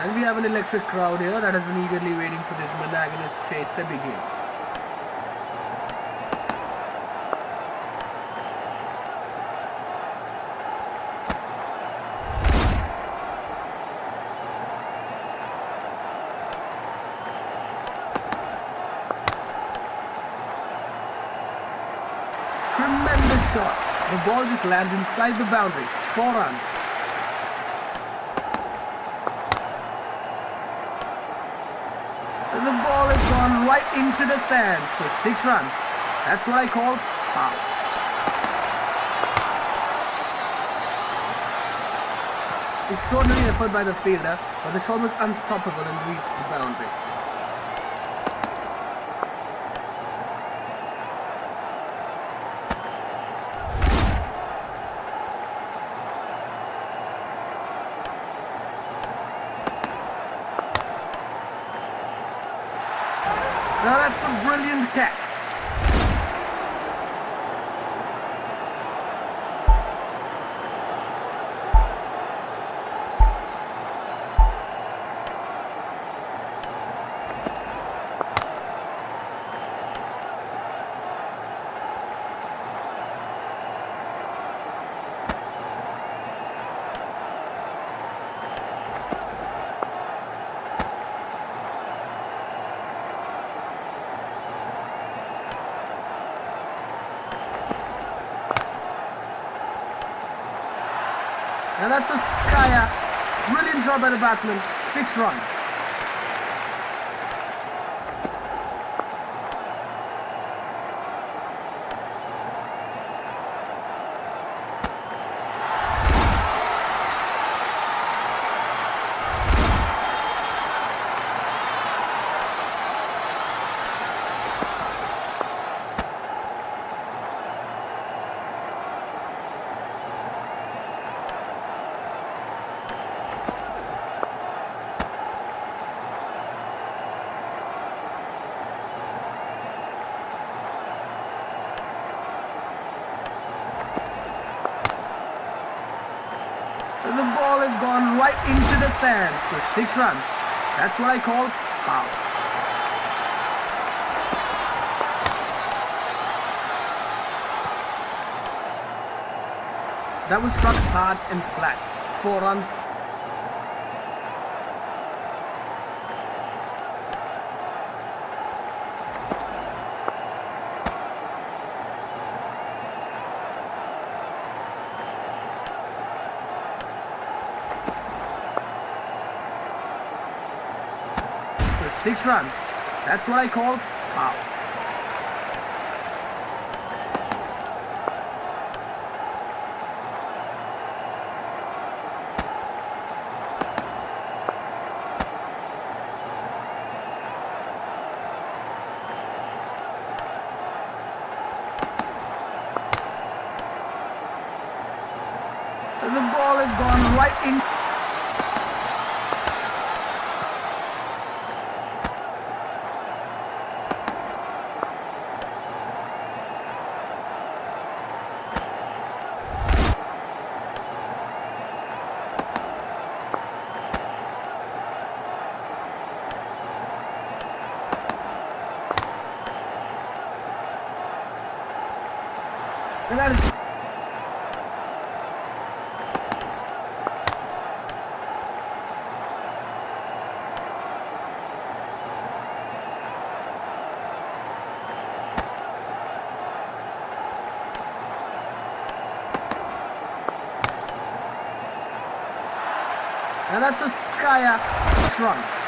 And we have an electric crowd here that has been eagerly waiting for this monogamous chase to begin. Tremendous shot. The ball just lands inside the boundary. 4 runs. The ball has gone right into the stands for 6 runs. That's what I call power. Extraordinary effort by the fielder, but the shot was unstoppable and reached the boundary. Now that's a brilliant catch. And that's a skyer. Brilliant shot by the batsman. 6 runs. The ball has gone right into the stands for 6 runs. That's what I call power. That was struck hard and flat. 4 runs. For 6 runs. That's what I call power. The ball has gone right in. And that is. And that's a skyer trunk.